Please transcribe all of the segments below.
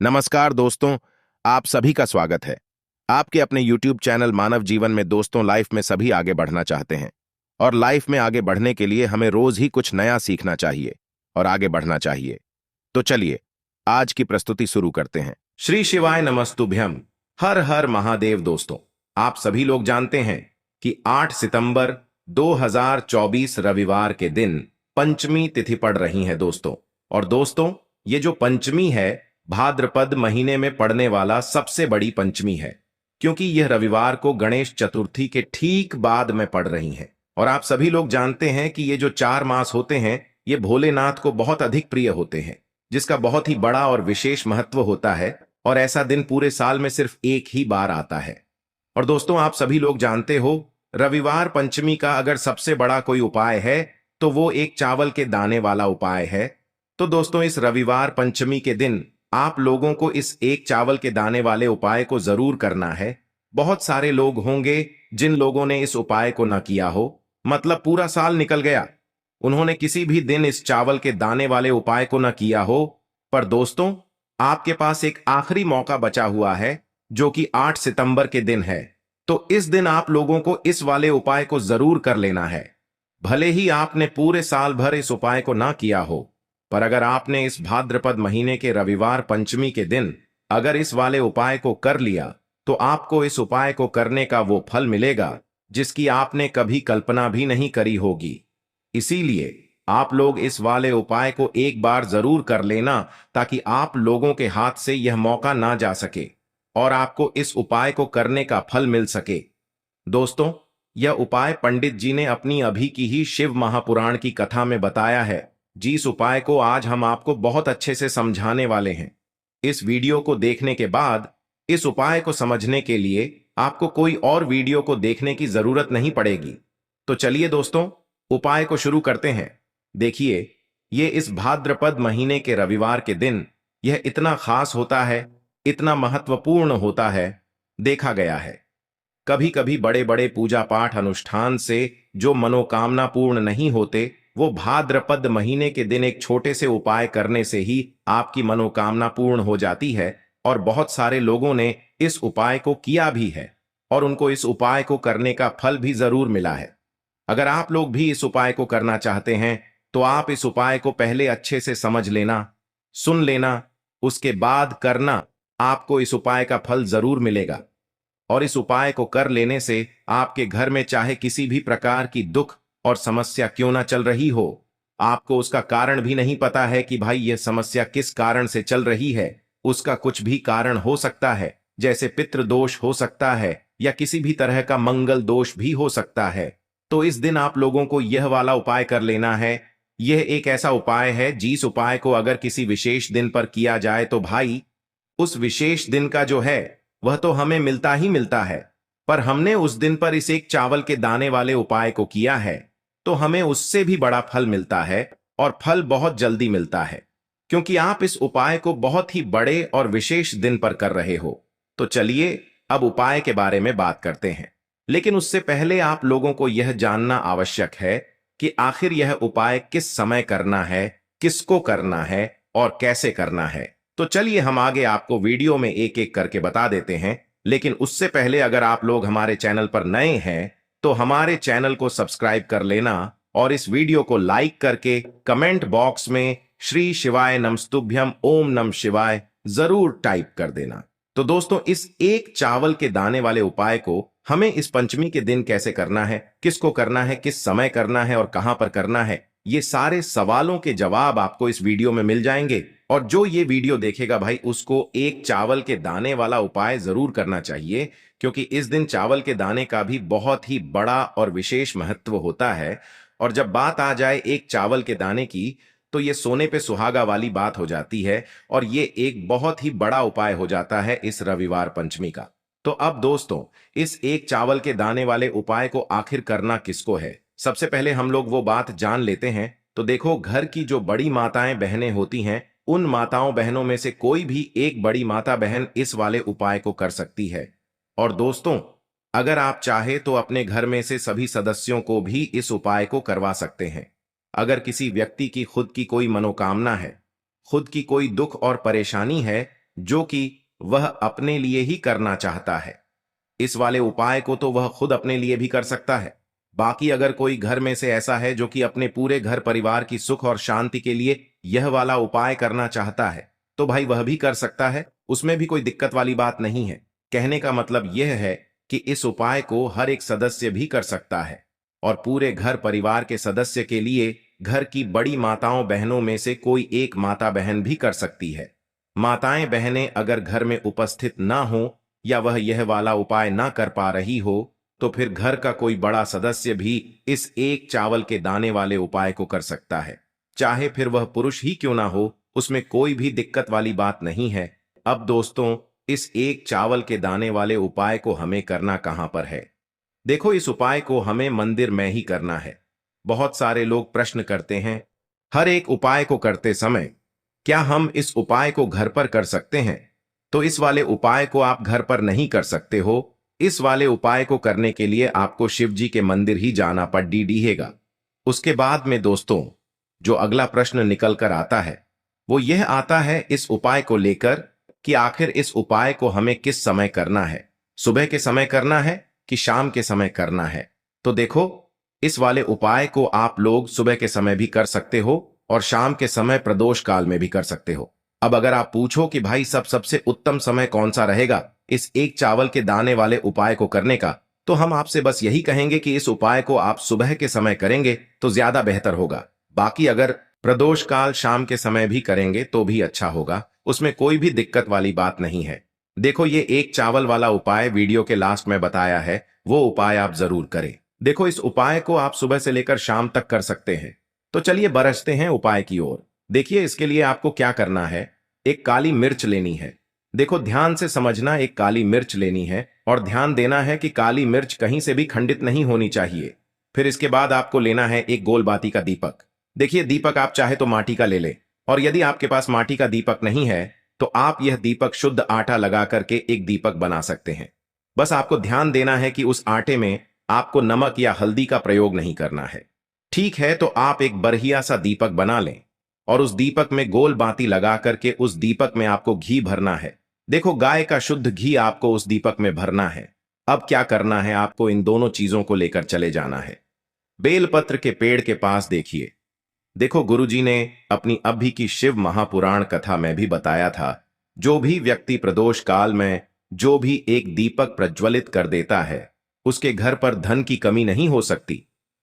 नमस्कार दोस्तों, आप सभी का स्वागत है। आपके अपने YouTube चैनल मानव जीवन में दोस्तों लाइफ में सभी आगे बढ़ना चाहते हैं और लाइफ में आगे बढ़ने के लिए हमें रोज ही कुछ नया सीखना चाहिए और आगे बढ़ना चाहिए। तो चलिए आज की प्रस्तुति शुरू करते हैं। श्री शिवाय नमस्तुभ्यम। हर हर महादेव। दोस्तों आप सभी लोग जानते हैं कि 8 सितंबर 2024 रविवार के दिन पंचमी तिथि पड़ रही है दोस्तों। और दोस्तों ये जो पंचमी है भाद्रपद महीने में पड़ने वाला सबसे बड़ी पंचमी है, क्योंकि यह रविवार को गणेश चतुर्थी के ठीक बाद में पड़ रही है। और आप सभी लोग जानते हैं कि ये जो 4 मास होते हैं ये भोलेनाथ को बहुत अधिक प्रिय होते हैं, जिसका बहुत ही बड़ा और विशेष महत्व होता है। और ऐसा दिन पूरे साल में सिर्फ एक ही बार आता है। और दोस्तों आप सभी लोग जानते हो रविवार पंचमी का अगर सबसे बड़ा कोई उपाय है तो वो एक चावल के दाने वाला उपाय है। तो दोस्तों इस रविवार पंचमी के दिन आप लोगों को इस एक चावल के दाने वाले उपाय को जरूर करना है। बहुत सारे लोग होंगे जिन लोगों ने इस उपाय को न किया हो, मतलब पूरा साल निकल गया, उन्होंने किसी भी दिन इस चावल के दाने वाले उपाय को न किया हो। पर दोस्तों आपके पास एक आखिरी मौका बचा हुआ है जो कि 8 सितंबर के दिन है। तो इस दिन आप लोगों को इस वाले उपाय को जरूर कर लेना है। भले ही आपने पूरे साल भर इस उपाय को ना किया हो, पर अगर आपने इस भाद्रपद महीने के रविवार पंचमी के दिन अगर इस वाले उपाय को कर लिया तो आपको इस उपाय को करने का वो फल मिलेगा जिसकी आपने कभी कल्पना भी नहीं करी होगी। इसीलिए आप लोग इस वाले उपाय को एक बार जरूर कर लेना ताकि आप लोगों के हाथ से यह मौका ना जा सके और आपको इस उपाय को करने का फल मिल सके। दोस्तों यह उपाय पंडित जी ने अपनी अभी की ही शिव महापुराण की कथा में बताया है, जिस उपाय को आज हम आपको बहुत अच्छे से समझाने वाले हैं। इस वीडियो को देखने के बाद इस उपाय को समझने के लिए आपको कोई और वीडियो को देखने की जरूरत नहीं पड़ेगी। तो चलिए दोस्तों उपाय को शुरू करते हैं। देखिए ये इस भाद्रपद महीने के रविवार के दिन यह इतना खास होता है, इतना महत्वपूर्ण होता है। देखा गया है कभी कभी बड़े बड़े पूजा पाठ अनुष्ठान से जो मनोकामना पूर्ण नहीं होते, वो भाद्रपद महीने के दिन एक छोटे से उपाय करने से ही आपकी मनोकामना पूर्ण हो जाती है। और बहुत सारे लोगों ने इस उपाय को किया भी है और उनको इस उपाय को करने का फल भी जरूर मिला है। अगर आप लोग भी इस उपाय को करना चाहते हैं तो आप इस उपाय को पहले अच्छे से समझ लेना, सुन लेना, उसके बाद करना। आपको इस उपाय का फल जरूर मिलेगा। और इस उपाय को कर लेने से आपके घर में चाहे किसी भी प्रकार की दुख और समस्या क्यों ना चल रही हो, आपको उसका कारण भी नहीं पता है कि भाई यह समस्या किस कारण से चल रही है, उसका कुछ भी कारण हो सकता है, जैसे पितृदोष हो सकता है या किसी भी तरह का मंगल दोष भी हो सकता है। तो इस दिन आप लोगों को यह वाला उपाय कर लेना है। यह एक ऐसा उपाय है जिस उपाय को अगर किसी विशेष दिन पर किया जाए तो भाई उस विशेष दिन का जो है वह तो हमें मिलता ही मिलता है, पर हमने उस दिन पर इस एक चावल के दाने वाले उपाय को किया है तो हमें उससे भी बड़ा फल मिलता है और फल बहुत जल्दी मिलता है, क्योंकि आप इस उपाय को बहुत ही बड़े और विशेष दिन पर कर रहे हो। तो चलिए अब उपाय के बारे में बात करते हैं, लेकिन उससे पहले आप लोगों को यह जानना आवश्यक है कि आखिर यह उपाय किस समय करना है, किसको करना है और कैसे करना है। तो चलिए हम आगे आपको वीडियो में एक एक करके बता देते हैं। लेकिन उससे पहले अगर आप लोग हमारे चैनल पर नए हैं तो हमारे चैनल को सब्सक्राइब कर लेना और इस वीडियो को लाइक करके कमेंट बॉक्स में श्री शिवाय नमस्तुभ्यम ओम नम शिवाय जरूर टाइप कर देना। तो दोस्तों इस एक चावल के दाने वाले उपाय को हमें इस पंचमी के दिन कैसे करना है, किसको करना है, किस समय करना है और कहां पर करना है, ये सारे सवालों के जवाब आपको इस वीडियो में मिल जाएंगे। और जो ये वीडियो देखेगा भाई उसको एक चावल के दाने वाला उपाय जरूर करना चाहिए, क्योंकि इस दिन चावल के दाने का भी बहुत ही बड़ा और विशेष महत्व होता है। और जब बात आ जाए एक चावल के दाने की तो ये सोने पे सुहागा वाली बात हो जाती है और ये एक बहुत ही बड़ा उपाय हो जाता है इस रविवार पंचमी का। तो अब दोस्तों इस एक चावल के दाने वाले उपाय को आखिर करना किसको है, सबसे पहले हम लोग वो बात जान लेते हैं। तो देखो घर की जो बड़ी माताएं बहनें होती हैं उन माताओं बहनों में से कोई भी एक बड़ी माता बहन इस वाले उपाय को कर सकती है। और दोस्तों अगर आप चाहे तो अपने घर में से सभी सदस्यों को भी इस उपाय को करवा सकते हैं। अगर किसी व्यक्ति की खुद की कोई मनोकामना है, खुद की कोई दुख और परेशानी है, जो कि वह अपने लिए ही करना चाहता है। इस वाले उपाय को तो वह खुद अपने लिए भी कर सकता है। बाकी अगर कोई घर में से ऐसा है जो कि अपने पूरे घर परिवार की सुख और शांति के लिए यह वाला उपाय करना चाहता है, तो भाई वह भी कर सकता है, उसमें भी कोई दिक्कत वाली बात नहीं है। कहने का मतलब यह है कि इस उपाय को हर एक सदस्य भी कर सकता है और पूरे घर परिवार के सदस्य के लिए घर की बड़ी माताओं बहनों में से कोई एक माता बहन भी कर सकती है। माताएं बहनें अगर घर में उपस्थित ना हो या वह यह वाला उपाय ना कर पा रही हो, तो फिर घर का कोई बड़ा सदस्य भी इस एक चावल के दाने वाले उपाय को कर सकता है। चाहे फिर वह पुरुष ही क्यों ना हो, उसमें कोई भी दिक्कत वाली बात नहीं है। अब दोस्तों, इस एक चावल के दाने वाले उपाय को हमें करना कहां पर है? देखो, इस उपाय को हमें मंदिर में ही करना है। बहुत सारे लोग प्रश्न करते हैं, हर एक उपाय को करते समय क्या हम इस उपाय को घर पर कर सकते हैं? तो इस वाले उपाय को आप घर पर नहीं कर सकते हो। इस वाले उपाय को करने के लिए आपको शिव जी के मंदिर ही जाना पड़ेगा। उसके बाद में दोस्तों, जो अगला प्रश्न निकल कर आता है वो यह आता है इस उपाय को लेकर कि आखिर इस उपाय को हमें किस समय करना है? सुबह के समय करना है कि शाम के समय करना है? तो देखो, इस वाले उपाय को आप लोग सुबह के समय भी कर सकते हो और शाम के समय प्रदोष काल में भी कर सकते हो। अब अगर आप पूछो कि भाई सबसे उत्तम समय कौन सा रहेगा इस एक चावल के दाने वाले उपाय को करने का, तो हम आपसे बस यही कहेंगे कि इस उपाय को आप सुबह के समय करेंगे तो ज्यादा बेहतर होगा। बाकी अगर प्रदोष काल शाम के समय भी करेंगे तो भी अच्छा होगा, उसमें कोई भी दिक्कत वाली बात नहीं है। देखो, ये एक चावल वाला उपाय वीडियो के लास्ट में बताया है, वो उपाय आप जरूर करें। देखो, इस उपाय को आप सुबह से लेकर शाम तक कर सकते हैं। तो चलिए बरसते हैं उपाय की ओर। देखिए, इसके लिए आपको क्या करना है, एक काली मिर्च लेनी है। देखो, ध्यान से समझना, एक काली मिर्च लेनी है और ध्यान देना है कि काली मिर्च कहीं से भी खंडित नहीं होनी चाहिए। फिर इसके बाद आपको लेना है एक गोल बाती का दीपक। देखिए, दीपक आप चाहे तो माटी का ले ले, और यदि आपके पास माटी का दीपक नहीं है तो आप यह दीपक शुद्ध आटा लगा करके एक दीपक बना सकते हैं। बस आपको ध्यान देना है कि उस आटे में आपको नमक या हल्दी का प्रयोग नहीं करना है। ठीक है, तो आप एक बढ़िया सा दीपक बना लें और उस दीपक में गोल बाती लगा करके उस दीपक में आपको घी भरना है। देखो, गाय का शुद्ध घी आपको उस दीपक में भरना है। अब क्या करना है, आपको इन दोनों चीजों को लेकर चले जाना है। बेलपत्र के पेड़ के पास देखिए। देखो, गुरुजी ने अपनी अभी की शिव महापुराण कथा में भी बताया था, जो भी व्यक्ति प्रदोष काल में जो भी एक दीपक प्रज्वलित कर देता है उसके घर पर धन की कमी नहीं हो सकती।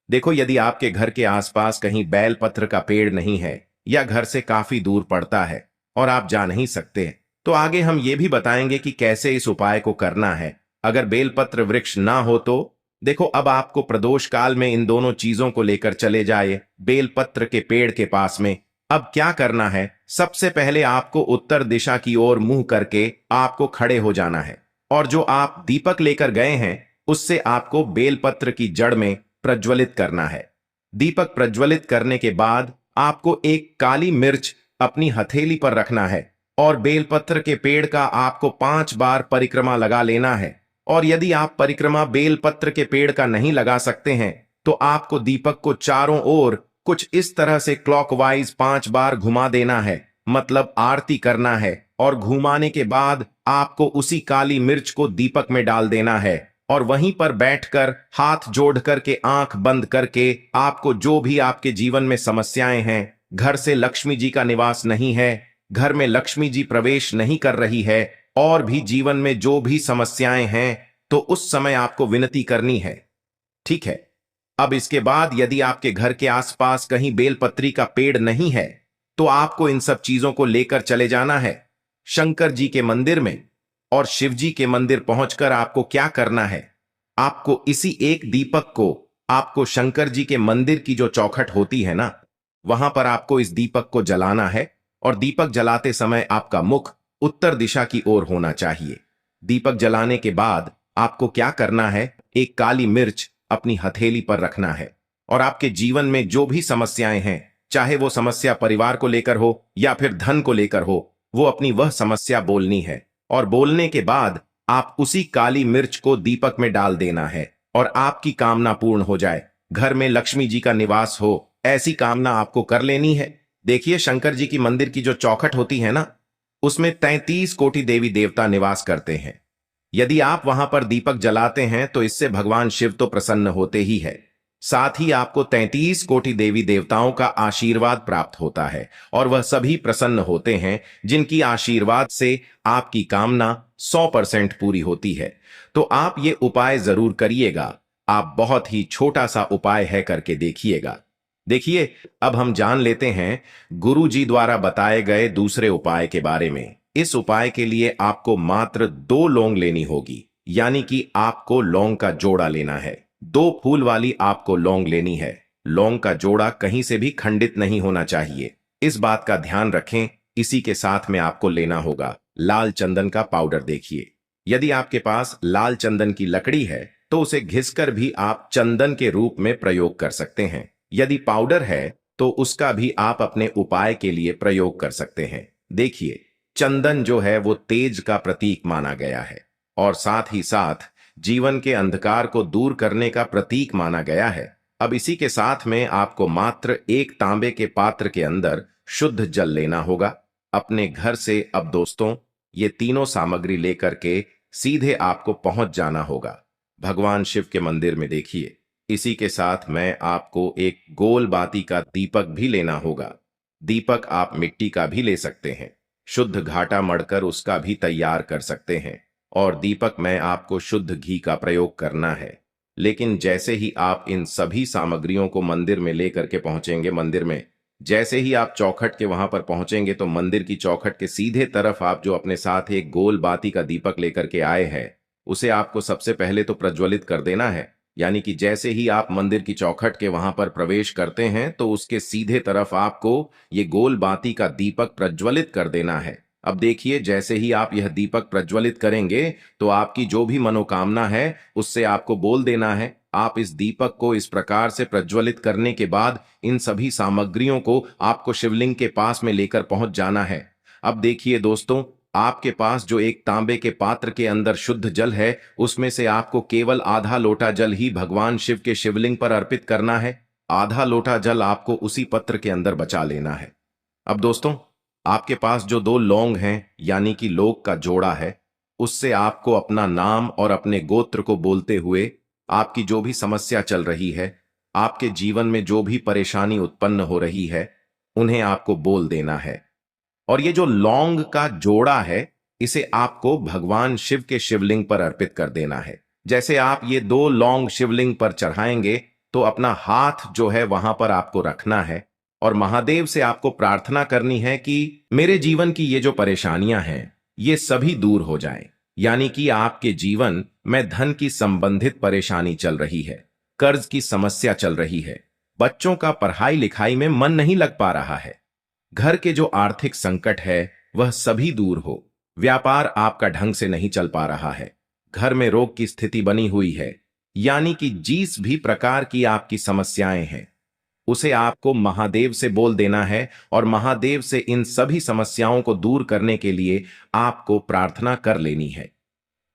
देखो, यदि आपके घर के आसपास कहीं बेलपत्र का पेड़ नहीं है या घर से काफी दूर पड़ता है और आप जा नहीं सकते, तो आगे हम ये भी बताएंगे कि कैसे इस उपाय को करना है। अगर बेलपत्र वृक्ष ना हो तो देखो, अब आपको प्रदोष काल में इन दोनों चीजों को लेकर चले जाए बेलपत्र के पेड़ के पास में। अब क्या करना है, सबसे पहले आपको उत्तर दिशा की ओर मुंह करके आपको खड़े हो जाना है और जो आप दीपक लेकर गए हैं उससे आपको बेलपत्र की जड़ में प्रज्वलित करना है। दीपक प्रज्वलित करने के बाद आपको एक काली मिर्च अपनी हथेली पर रखना है और बेलपत्र के पेड़ का आपको 5 बार परिक्रमा लगा लेना है। और यदि आप परिक्रमा बेलपत्र के पेड़ का नहीं लगा सकते हैं तो आपको दीपक को चारों ओर कुछ इस तरह से क्लॉकवाइज 5 बार घुमा देना है, मतलब आरती करना है। और घुमाने के बाद आपको उसी काली मिर्च को दीपक में डाल देना है और वहीं पर बैठकर हाथ जोड़ करके आंख बंद करके आपको जो भी आपके जीवन में समस्याएं हैं, घर से लक्ष्मी जी का निवास नहीं है, घर में लक्ष्मी जी प्रवेश नहीं कर रही है, और भी जीवन में जो भी समस्याएं हैं, तो उस समय आपको विनती करनी है। ठीक है, अब इसके बाद यदि आपके घर के आसपास कहीं बेलपत्री का पेड़ नहीं है तो आपको इन सब चीजों को लेकर चले जाना है शंकर जी के मंदिर में। और शिव जी के मंदिर पहुंचकर आपको क्या करना है, आपको इसी एक दीपक को आपको शंकर जी के मंदिर की जो चौखट होती है ना, वहां पर आपको इस दीपक को जलाना है और दीपक जलाते समय आपका मुख उत्तर दिशा की ओर होना चाहिए। दीपक जलाने के बाद आपको क्या करना है, एक काली मिर्च अपनी हथेली पर रखना है और आपके जीवन में जो भी समस्याएं हैं, चाहे वो समस्या परिवार को लेकर हो या फिर धन को लेकर हो, वो अपनी वह समस्या बोलनी है। और बोलने के बाद आप उसी काली मिर्च को दीपक में डाल देना है और आपकी कामना पूर्ण हो जाए, घर में लक्ष्मी जी का निवास हो, ऐसी कामना आपको कर लेनी है। देखिए, शंकर जी की मंदिर की जो चौखट होती है ना, उसमें 33 कोटि देवी देवता निवास करते हैं। यदि आप वहां पर दीपक जलाते हैं तो इससे भगवान शिव तो प्रसन्न होते ही है, साथ ही आपको 33 कोटि देवी देवताओं का आशीर्वाद प्राप्त होता है और वह सभी प्रसन्न होते हैं जिनकी आशीर्वाद से आपकी कामना 100% पूरी होती है। तो आप ये उपाय जरूर करिएगा। आप बहुत ही छोटा सा उपाय है, करके देखिएगा। देखिए, अब हम जान लेते हैं गुरु जी द्वारा बताए गए दूसरे उपाय के बारे में। इस उपाय के लिए आपको मात्र 2 लौंग लेनी होगी, यानी कि आपको लौंग का जोड़ा लेना है। 2 फूल वाली आपको लौंग लेनी है। लौंग का जोड़ा कहीं से भी खंडित नहीं होना चाहिए, इस बात का ध्यान रखें। इसी के साथ में आपको लेना होगा लाल चंदन का पाउडर। देखिए, यदि आपके पास लाल चंदन की लकड़ी है तो उसे घिसकर भी आप चंदन के रूप में प्रयोग कर सकते हैं। यदि पाउडर है तो उसका भी आप अपने उपाय के लिए प्रयोग कर सकते हैं। देखिए, चंदन जो है वो तेज का प्रतीक माना गया है और साथ ही साथ जीवन के अंधकार को दूर करने का प्रतीक माना गया है। अब इसी के साथ में आपको मात्र एक तांबे के पात्र के अंदर शुद्ध जल लेना होगा अपने घर से। अब दोस्तों, ये तीनों सामग्री लेकर के सीधे आपको पहुंच जाना होगा भगवान शिव के मंदिर में। देखिए, इसी के साथ में आपको एक गोल बाती का दीपक भी लेना होगा। दीपक आप मिट्टी का भी ले सकते हैं, शुद्ध घाटा मढ़कर उसका भी तैयार कर सकते हैं। और दीपक में आपको शुद्ध घी का प्रयोग करना है। लेकिन जैसे ही आप इन सभी सामग्रियों को मंदिर में लेकर के पहुंचेंगे, मंदिर में जैसे ही आप चौखट के वहां पर पहुंचेंगे तो मंदिर की चौखट के सीधे तरफ आप जो अपने साथ एक गोल बाती का दीपक लेकर के आए हैं, उसे आपको सबसे पहले तो प्रज्वलित कर देना है। यानी कि जैसे ही आप मंदिर की चौखट के वहां पर प्रवेश करते हैं तो उसके सीधे तरफ आपको ये गोल बाती का दीपक प्रज्वलित कर देना है। अब देखिए, जैसे ही आप यह दीपक प्रज्वलित करेंगे तो आपकी जो भी मनोकामना है उससे आपको बोल देना है। आप इस दीपक को इस प्रकार से प्रज्वलित करने के बाद इन सभी सामग्रियों को आपको शिवलिंग के पास में लेकर पहुंच जाना है। अब देखिए दोस्तों, आपके पास जो एक तांबे के पात्र के अंदर शुद्ध जल है, उसमें से आपको केवल आधा लोटा जल ही भगवान शिव के शिवलिंग पर अर्पित करना है। आधा लोटा जल आपको उसी पत्र के अंदर बचा लेना है। अब दोस्तों, आपके पास जो 2 लौंग हैं, यानी कि लौंग का जोड़ा है, उससे आपको अपना नाम और अपने गोत्र को बोलते हुए आपकी जो भी समस्या चल रही है, आपके जीवन में जो भी परेशानी उत्पन्न हो रही है, उन्हें आपको बोल देना है। और ये जो लौंग का जोड़ा है, इसे आपको भगवान शिव के शिवलिंग पर अर्पित कर देना है। जैसे आप ये 2 लौंग शिवलिंग पर चढ़ाएंगे तो अपना हाथ जो है वहां पर आपको रखना है और महादेव से आपको प्रार्थना करनी है कि मेरे जीवन की ये जो परेशानियां हैं, ये सभी दूर हो जाएं। यानी कि आपके जीवन में धन की संबंधित परेशानी चल रही है, कर्ज की समस्या चल रही है, बच्चों का पढ़ाई लिखाई में मन नहीं लग पा रहा है, घर के जो आर्थिक संकट है वह सभी दूर हो, व्यापार आपका ढंग से नहीं चल पा रहा है, घर में रोग की स्थिति बनी हुई है, यानी कि जिस भी प्रकार की आपकी समस्याएं हैं उसे आपको महादेव से बोल देना है और महादेव से इन सभी समस्याओं को दूर करने के लिए आपको प्रार्थना कर लेनी है।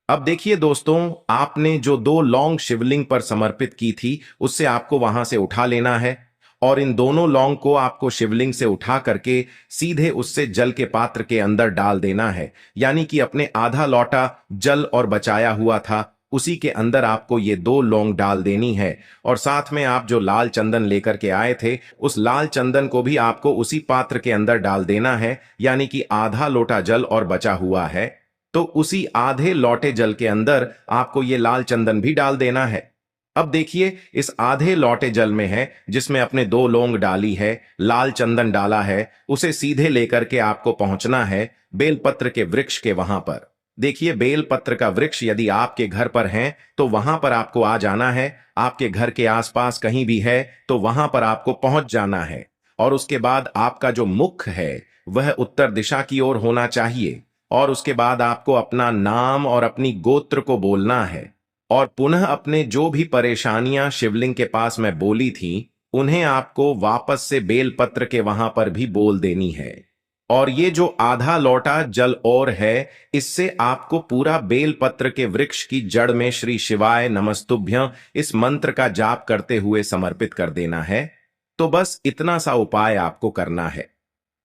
अब देखिए दोस्तों, आपने जो 2 लौंग शिवलिंग पर समर्पित की थी उससे आपको वहां से उठा लेना है और इन दोनों लौंग को आपको शिवलिंग से उठा करके सीधे उससे जल के पात्र के अंदर डाल देना है। यानी कि अपने आधा लोटा जल और बचाया हुआ था उसी के अंदर आपको ये 2 लौंग डाल देनी है और साथ में आप जो लाल चंदन लेकर के आए थे उस लाल चंदन को भी आपको उसी पात्र के अंदर डाल देना है। यानी कि आधा लोटा जल और बचा हुआ है तो उसी आधे लोटे जल के अंदर आपको ये लाल चंदन भी डाल देना है। अब देखिए, इस आधे लोटे जल में है जिसमें अपने 2 लौंग डाली है, लाल चंदन डाला है, उसे सीधे लेकर के आपको पहुंचना है बेलपत्र के वृक्ष के वहां पर। देखिए, बेलपत्र का वृक्ष यदि आपके घर पर है तो वहां पर आपको आ जाना है। आपके घर के आसपास कहीं भी है तो वहां पर आपको पहुंच जाना है और उसके बाद आपका जो मुख है वह उत्तर दिशा की ओर होना चाहिए और उसके बाद आपको अपना नाम और अपनी गोत्र को बोलना है और पुनः अपने जो भी परेशानियां शिवलिंग के पास में बोली थी उन्हें आपको वापस से बेलपत्र के वहां पर भी बोल देनी है। और ये जो आधा लोटा जल और है, इससे आपको पूरा बेलपत्र के वृक्ष की जड़ में श्री शिवाय नमस्तुभ्यं इस मंत्र का जाप करते हुए समर्पित कर देना है। तो बस इतना सा उपाय आपको करना है।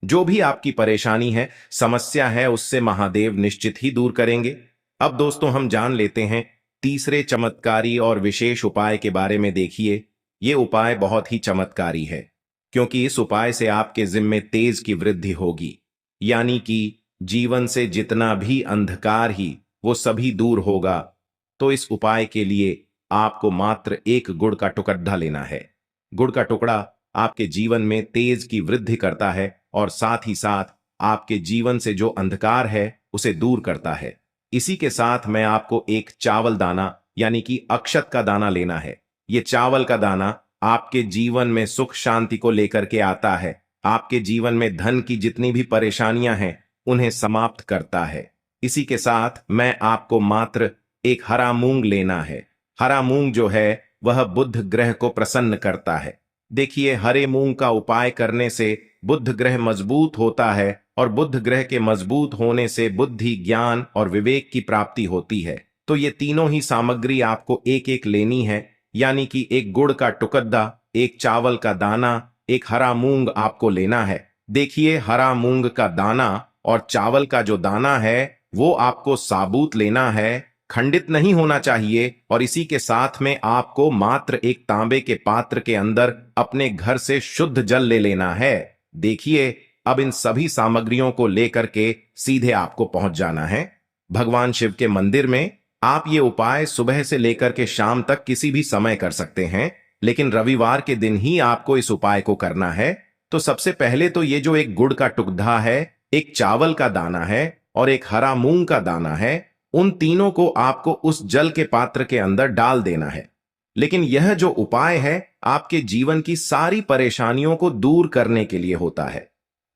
जो भी आपकी परेशानी है, समस्या है, उससे महादेव निश्चित ही दूर करेंगे। अब दोस्तों हम जान लेते हैं तीसरे चमत्कारी और विशेष उपाय के बारे में। देखिए, ये उपाय बहुत ही चमत्कारी है, क्योंकि इस उपाय से आपके जिम्मे तेज की वृद्धि होगी, यानी कि जीवन से जितना भी अंधकार ही वो सभी दूर होगा। तो इस उपाय के लिए आपको मात्र एक गुड़ का टुकड़ा लेना है। गुड़ का टुकड़ा आपके जीवन में तेज की वृद्धि करता है और साथ ही साथ आपके जीवन से जो अंधकार है उसे दूर करता है। इसी के साथ मैं आपको एक चावल दाना यानी कि अक्षत का दाना लेना है। ये चावल का दाना आपके जीवन में सुख शांति को लेकर के आता है, आपके जीवन में धन की जितनी भी परेशानियां हैं उन्हें समाप्त करता है। इसी के साथ मैं आपको मात्र एक हरा मूंग लेना है। हरा मूंग जो है वह बुध ग्रह को प्रसन्न करता है। देखिए, हरे मूंग का उपाय करने से बुध ग्रह मजबूत होता है और बुध ग्रह के मजबूत होने से बुद्धि, ज्ञान और विवेक की प्राप्ति होती है। तो ये तीनों ही सामग्री आपको एक एक लेनी है, यानी कि एक गुड़ का टुकड़ा, एक चावल का दाना, एक हरा मूंग आपको लेना है। देखिए, हरा मूंग का दाना और चावल का जो दाना है वो आपको साबुत लेना है, खंडित नहीं होना चाहिए। और इसी के साथ में आपको मात्र एक तांबे के पात्र के अंदर अपने घर से शुद्ध जल ले लेना है। देखिए, अब इन सभी सामग्रियों को लेकर के सीधे आपको पहुंच जाना है भगवान शिव के मंदिर में। आप ये उपाय सुबह से लेकर के शाम तक किसी भी समय कर सकते हैं, लेकिन रविवार के दिन ही आपको इस उपाय को करना है। तो सबसे पहले तो ये जो एक गुड़ का टुकड़ा है, एक चावल का दाना है और एक हरा मूंग का दाना है, उन तीनों को आपको उस जल के पात्र के अंदर डाल देना है। लेकिन यह जो उपाय है आपके जीवन की सारी परेशानियों को दूर करने के लिए होता है,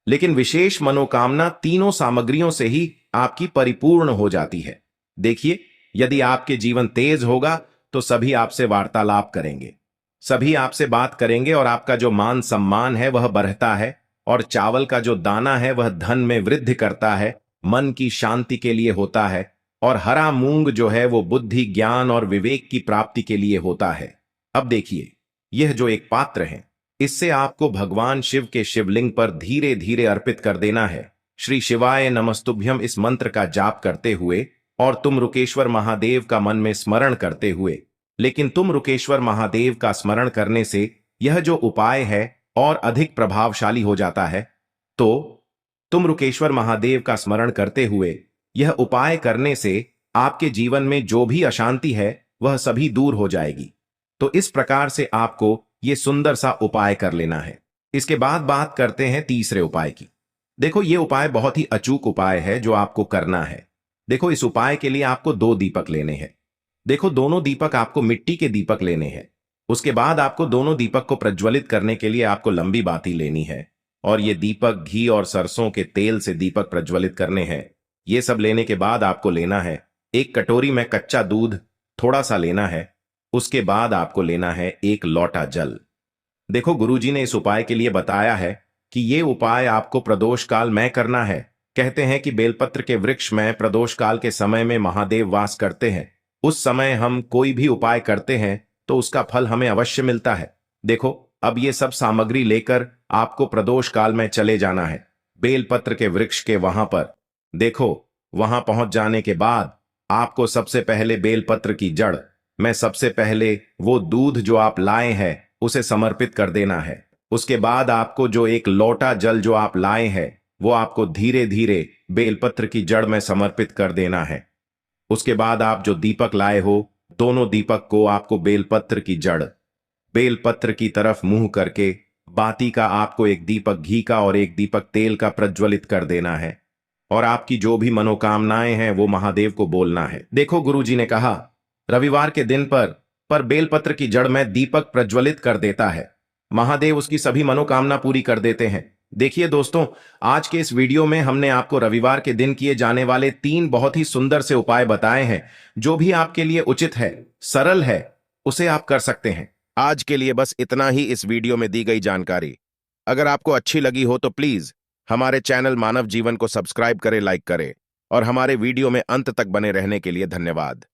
लेकिन विशेष मनोकामना तीनों सामग्रियों से ही आपकी परिपूर्ण हो जाती है। देखिए, यदि आपके जीवन तेज होगा तो सभी आपसे वार्तालाप करेंगे, सभी आपसे बात करेंगे और आपका जो मान सम्मान है वह बढ़ता है। और चावल का जो दाना है वह धन में वृद्धि करता है, मन की शांति के लिए होता है। और हरा मूंग जो है वो बुद्धि, ज्ञान और विवेक की प्राप्ति के लिए होता है। अब देखिए, यह जो एक पात्र है इससे आपको भगवान शिव के शिवलिंग पर धीरे धीरे अर्पित कर देना है। श्री शिवाय नमस्तुभ्यम इस मंत्र का जाप करते हुए और तुम रुकेश्वर महादेव का मन में स्मरण करते हुए। लेकिन तुम रुकेश्वर महादेव का स्मरण करने से यह जो उपाय है और अधिक प्रभावशाली हो जाता है। तो तुम रुकेश्वर महादेव का स्मरण करते हुए यह उपाय करने से आपके जीवन में जो भी अशांति है वह सभी दूर हो जाएगी। तो इस प्रकार से आपको यह सुंदर सा उपाय कर लेना है। इसके बाद बात करते हैं तीसरे उपाय की। देखो, यह उपाय बहुत ही अचूक उपाय है जो आपको करना है। देखो, इस उपाय के लिए आपको 2 दीपक लेने हैं। देखो, दोनों दीपक आपको मिट्टी के दीपक लेने हैं। उसके बाद आपको दोनों दीपक को प्रज्वलित करने के लिए आपको लंबी बाती लेनी है और ये दीपक घी और सरसों के तेल से दीपक प्रज्वलित करने हैं। ये सब लेने के बाद आपको लेना है एक कटोरी में कच्चा दूध थोड़ा सा लेना है। उसके बाद आपको लेना है एक लोटा जल। देखो, गुरुजी ने इस उपाय के लिए बताया है कि ये उपाय आपको प्रदोष काल में करना है। कहते हैं कि बेलपत्र के वृक्ष में प्रदोष काल के समय में महादेव वास करते हैं। उस समय हम कोई भी उपाय करते हैं तो उसका फल हमें अवश्य मिलता है। देखो, अब ये सब सामग्री लेकर आपको प्रदोष काल में चले जाना है बेलपत्र के वृक्ष के वहां पर। देखो, वहां पहुंच जाने के बाद आपको सबसे पहले बेलपत्र की जड़ में सबसे पहले वो दूध जो आप लाए हैं उसे समर्पित कर देना है। उसके बाद आपको जो एक लोटा जल जो आप लाए हैं वो आपको धीरे धीरे बेलपत्र की जड़ में समर्पित कर देना है। उसके बाद आप जो दीपक लाए हो दोनों दीपक को आपको बेलपत्र की जड़, बेलपत्र की तरफ मुंह करके बाती का आपको एक दीपक घी का और एक दीपक तेल का प्रज्वलित कर देना है और आपकी जो भी मनोकामनाएं हैं वो महादेव को बोलना है। देखो, गुरुजी ने कहा रविवार के दिन पर बेलपत्र की जड़ में दीपक प्रज्वलित कर देता है, महादेव उसकी सभी मनोकामना पूरी कर देते हैं। देखिए दोस्तों, आज के इस वीडियो में हमने आपको रविवार के दिन किए जाने वाले 3 बहुत ही सुंदर से उपाय बताए हैं। जो भी आपके लिए उचित है, सरल है, उसे आप कर सकते हैं। आज के लिए बस इतना ही इस वीडियो में दी गई जानकारी। अगर आपको अच्छी लगी हो तो प्लीज हमारे चैनल मानव जीवन को सब्सक्राइब करें, लाइक करें और हमारे वीडियो में अंत तक बने रहने के लिए धन्यवाद।